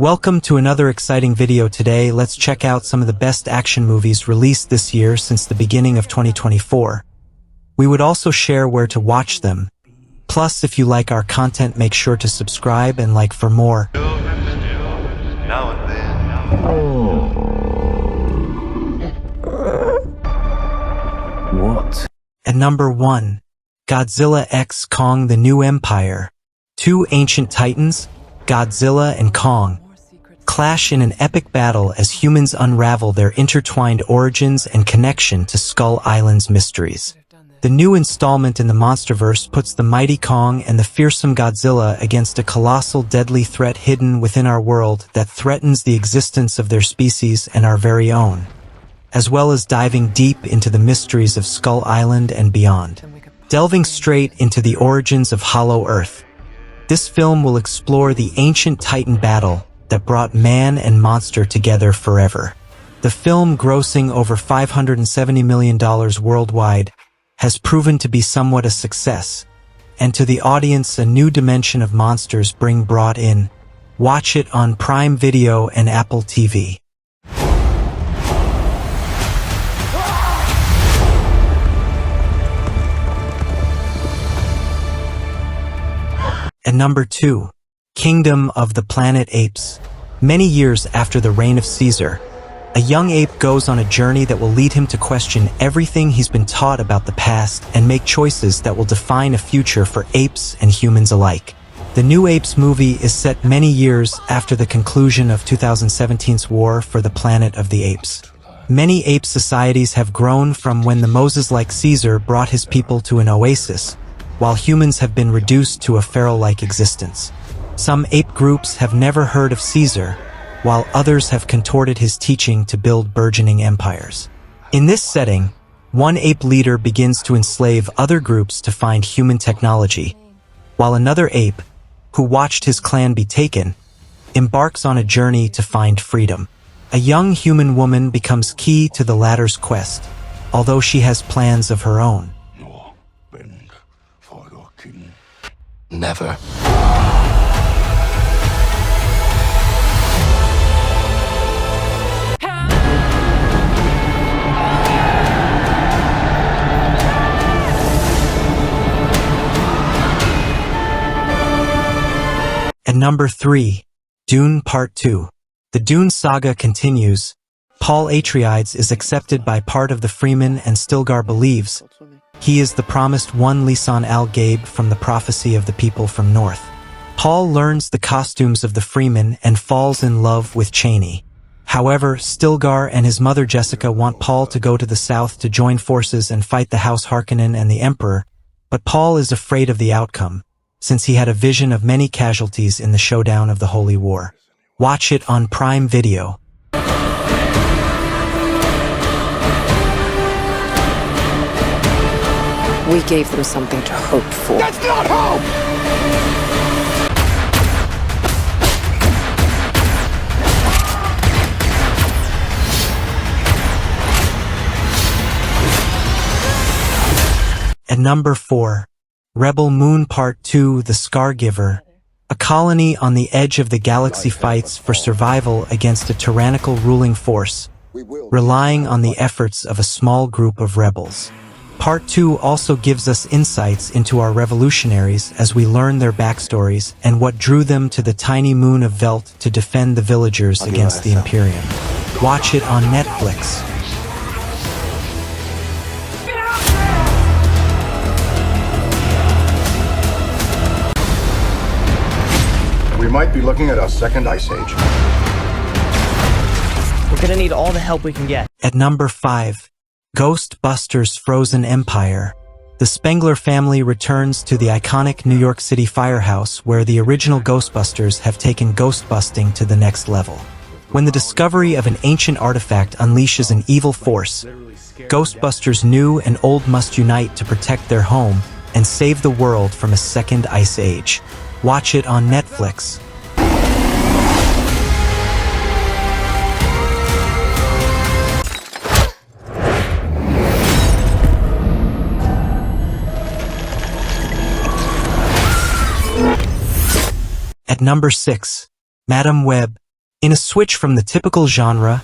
Welcome to another exciting video. Today, let's check out some of the best action movies released this year since the beginning of 2024. We would also share where to watch them. Plus, if you like our content, make sure to subscribe and like for more. Now and then. What? At number 1, Godzilla x Kong: The New Empire. Two ancient titans, Godzilla and Kong, clash in an epic battle as humans unravel their intertwined origins and connection to Skull Island's mysteries. The new installment in the MonsterVerse puts the mighty Kong and the fearsome Godzilla against a colossal deadly threat hidden within our world that threatens the existence of their species and our very own, as well as diving deep into the mysteries of Skull Island and beyond. Delving straight into the origins of Hollow Earth, this film will explore the ancient Titan battle that brought man and monster together forever. The film, grossing over $570 million worldwide, has proven to be somewhat a success, and to the audience a new dimension of monsters being brought in. Watch it on Prime Video and Apple TV. At number 2, Kingdom of the Planet Apes. Many years after the reign of Caesar, a young ape goes on a journey that will lead him to question everything he's been taught about the past and make choices that will define a future for apes and humans alike. The new Apes movie is set many years after the conclusion of 2017's War for the Planet of the Apes. Many ape societies have grown from when the Moses-like Caesar brought his people to an oasis, while humans have been reduced to a pharaoh-like existence. Some ape groups have never heard of Caesar, while others have contorted his teaching to build burgeoning empires. In this setting, one ape leader begins to enslave other groups to find human technology, while another ape, who watched his clan be taken, embarks on a journey to find freedom. A young human woman becomes key to the latter's quest, although she has plans of her own. Bend for your king. Never. At number 3, Dune Part 2. The Dune saga continues. Paul Atreides is accepted by part of the Freemen, and Stilgar believes he is the promised one Lisan al-Gaib from the prophecy of the people from North. Paul learns the costumes of the Freemen and falls in love with Chani. However, Stilgar and his mother Jessica want Paul to go to the south to join forces and fight the House Harkonnen and the Emperor, but Paul is afraid of the outcome, since he had a vision of many casualties in the showdown of the Holy War. Watch it on Prime Video. We gave them something to hope for. That's not hope! At number 4, Rebel Moon Part 2, The Scargiver. A colony on the edge of the galaxy fights for survival against a tyrannical ruling force, relying on the efforts of a small group of rebels. Part 2 also gives us insights into our revolutionaries as we learn their backstories and what drew them to the tiny moon of Velt to defend the villagers against the Imperium. Watch it on Netflix. We might be looking at a second ice age. We're gonna need all the help we can get. At number 5, Ghostbusters: Frozen Empire. The Spengler family returns to the iconic New York City firehouse where the original Ghostbusters have taken ghostbusting to the next level. When the discovery of an ancient artifact unleashes an evil force, Ghostbusters new and old must unite to protect their home and save the world from a second ice age. Watch it on Netflix. At number 6, Madam Web, In a switch from the typical genre,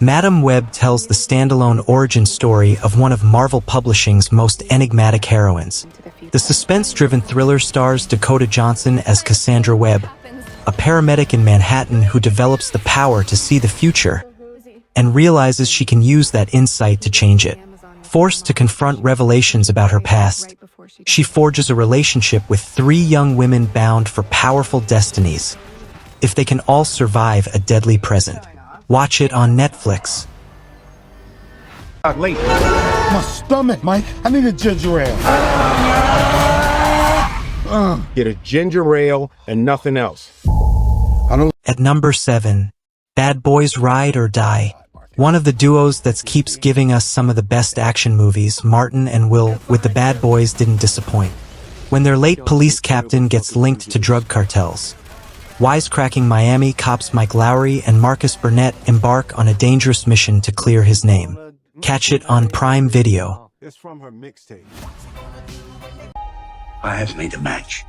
Madame Web tells the standalone origin story of one of Marvel Publishing's most enigmatic heroines. The suspense-driven thriller stars Dakota Johnson as Cassandra Webb, a paramedic in Manhattan who develops the power to see the future and realizes she can use that insight to change it. Forced to confront revelations about her past, she forges a relationship with 3 young women bound for powerful destinies, if they can all survive a deadly present. Watch it on Netflix. Late. My stomach, Mike. I need a ginger ale. Get a ginger ale and nothing else. At number 7, Bad Boys Ride or Die. One of the duos that keeps giving us some of the best action movies, Martin and Will with the Bad Boys didn't disappoint. When their late police captain gets linked to drug cartels, wisecracking Miami cops Mike Lowry and Marcus Burnett embark on a dangerous mission to clear his name. Catch it on Prime Video. It's from her mixtape. I have made a match.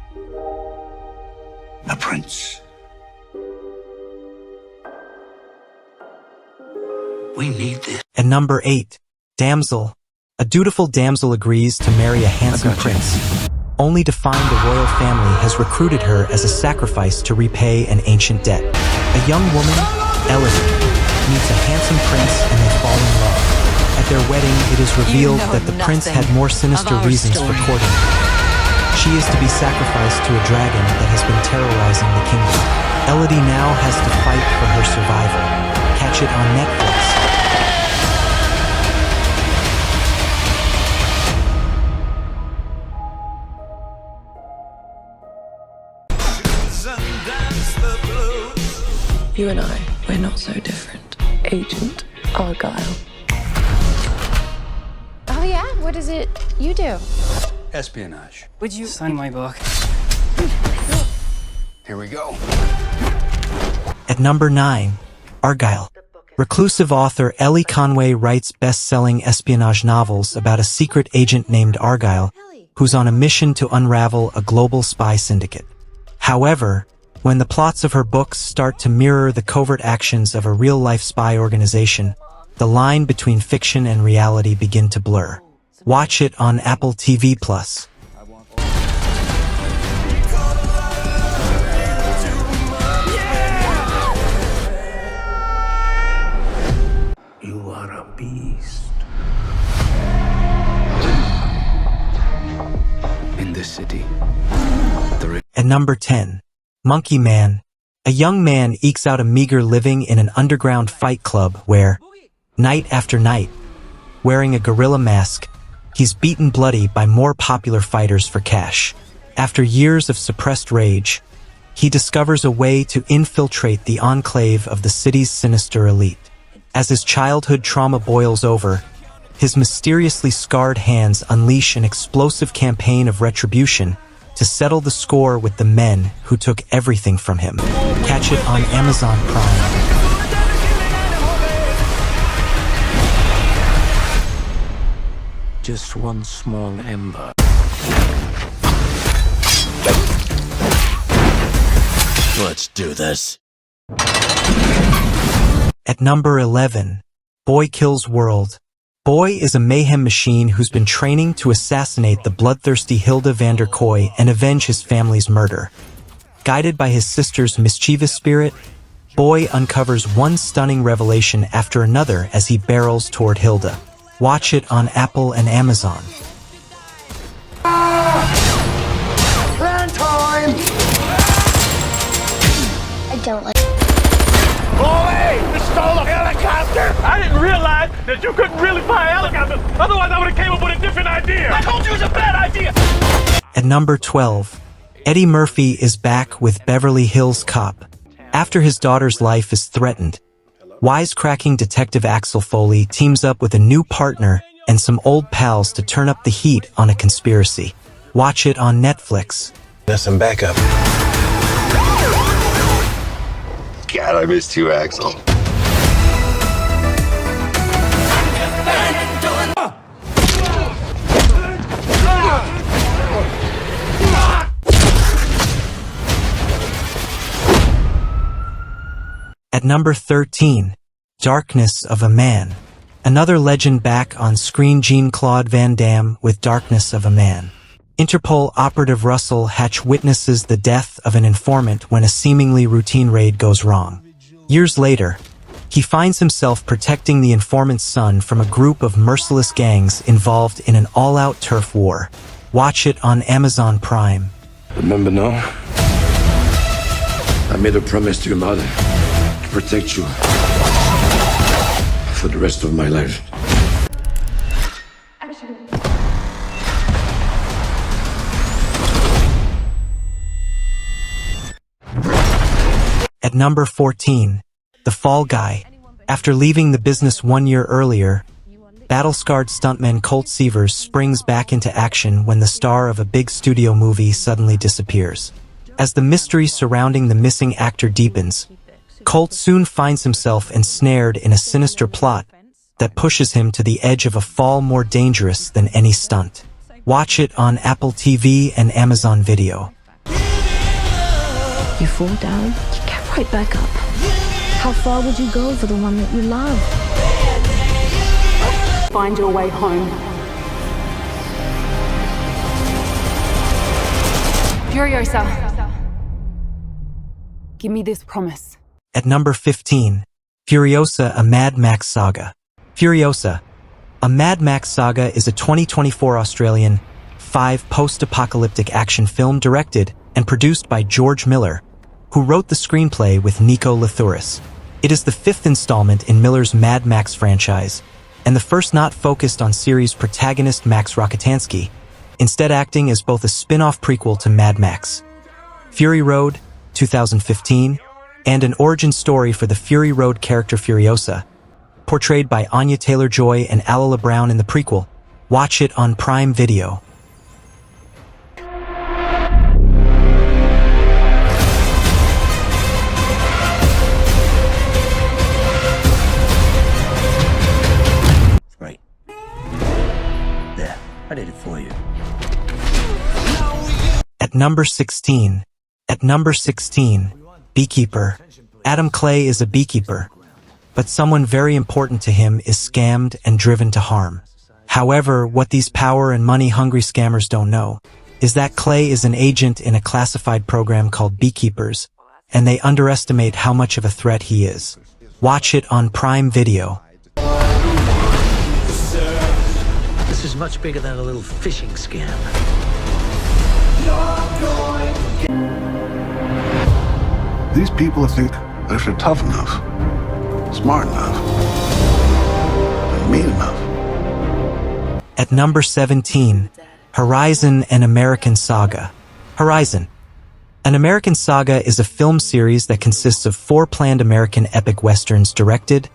A prince. We need this. At number 8, Damsel. A dutiful damsel agrees to marry a handsome prince, only to find the royal family has recruited her as a sacrifice to repay an ancient debt. A young woman, Elodie, meets a handsome prince and they fall in love. At their wedding, it is revealed that the prince had more sinister reasons for courting her. She is to be sacrificed to a dragon that has been terrorizing the kingdom. Elodie now has to fight for her survival. Catch it on Netflix. You and I, we're not so different. Agent Argyle. Oh yeah? What is it you do? Espionage. Would you sign my book? Here we go. At number 9, Argyle. Reclusive author Ellie Conway writes best-selling espionage novels about a secret agent named Argyle who's on a mission to unravel a global spy syndicate. However, when the plots of her books start to mirror the covert actions of a real-life spy organization, the line between fiction and reality begin to blur. Watch it on Apple TV+. You are a beast. In this city, At number 10, Monkey Man. A young man ekes out a meager living in an underground fight club where, night after night, wearing a gorilla mask, he's beaten bloody by more popular fighters for cash. After years of suppressed rage, he discovers a way to infiltrate the enclave of the city's sinister elite. As his childhood trauma boils over, his mysteriously scarred hands unleash an explosive campaign of retribution to settle the score with the men who took everything from him. Catch it on Amazon Prime. just one small ember. Let's do this. At number 11, Boy Kills World. Boy is a mayhem machine who's been training to assassinate the bloodthirsty Hilda van der Kooi and avenge his family's murder. Guided by his sister's mischievous spirit, Boy uncovers one stunning revelation after another as he barrels toward Hilda. Watch it on Apple and Amazon. I don't like. Boy, we stole a helicopter! I didn't realize that you couldn't really fly helicopters. Otherwise, I would have came up with a different idea. I told you it was a bad idea. At number 12, Eddie Murphy is back with Beverly Hills Cop. After his daughter's life is threatened, wisecracking Detective Axel Foley teams up with a new partner and some old pals to turn up the heat on a conspiracy. Watch it on Netflix. That's some backup. God, I missed you, Axel. At number 13, Darkness of a Man. Another legend back on screen, Jean-Claude Van Damme with Darkness of a Man. Interpol operative Russell Hatch witnesses the death of an informant when a seemingly routine raid goes wrong. Years later, he finds himself protecting the informant's son from a group of merciless gangs involved in an all-out turf war. Watch it on Amazon Prime. Remember now? I made a promise to your mother to protect you for the rest of my life. At number 14, The Fall Guy. After leaving the business 1 year earlier, battle-scarred stuntman Colt Seavers springs back into action when the star of a big studio movie suddenly disappears. As the mystery surrounding the missing actor deepens, Colt soon finds himself ensnared in a sinister plot that pushes him to the edge of a fall more dangerous than any stunt. Watch it on Apple TV and Amazon Video. You fall down, you get right back up. How far would you go for the one that you love? Find your way home. Furiosa. Give me this promise. At number 15, Furiosa, a Mad Max Saga. Furiosa, a Mad Max Saga is a 2024 Australian 5 post-apocalyptic action film directed and produced by George Miller, who wrote the screenplay with Nico Lathouris. It is the 5th installment in Miller's Mad Max franchise, and the first not focused on series protagonist Max Rokitansky, instead acting as both a spin-off prequel to Mad Max. Fury Road, 2015, and an origin story for the Fury Road character Furiosa, portrayed by Anya Taylor-Joy and Alala Brown in the prequel. Watch it on Prime Video. Right. There, I did it for you. At number 16, Beekeeper. Adam Clay is a beekeeper, but someone very important to him is scammed and driven to harm. However, what these power and money-hungry scammers don't know is that Clay is an agent in a classified program called Beekeepers, and they underestimate how much of a threat he is. Watch it on Prime Video. This is much bigger than a little phishing scam. These people think that if they're tough enough, smart enough, and mean enough. At number 17, Horizon: An American Saga. Horizon: An American Saga is a film series that consists of 4 planned American epic westerns directed,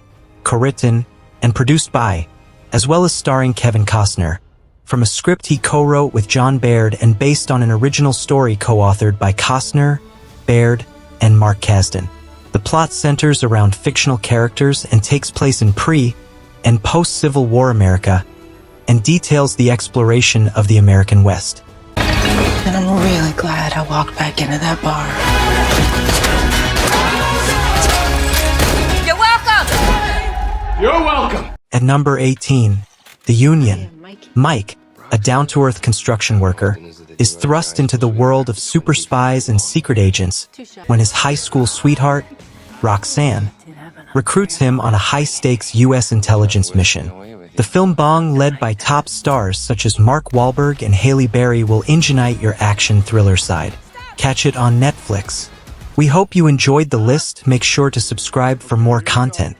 co-written, and produced by, as well as starring Kevin Costner, from a script he co-wrote with John Baird and based on an original story co-authored by Costner, Baird, and Mark Kasdan. The plot centers around fictional characters and takes place in pre- and post-Civil War America, and details the exploration of the American West. And I'm really glad I walked back into that bar. You're welcome! You're welcome! At number 18, The Union. Mike, a down-to-earth construction worker, is thrust into the world of super spies and secret agents when his high school sweetheart, Roxanne, recruits him on a high-stakes U.S. intelligence mission. The film Bong, led by top stars such as Mark Wahlberg and Halle Berry, will ingenite your action thriller side. Catch it on Netflix. We hope you enjoyed the list. Make sure to subscribe for more content.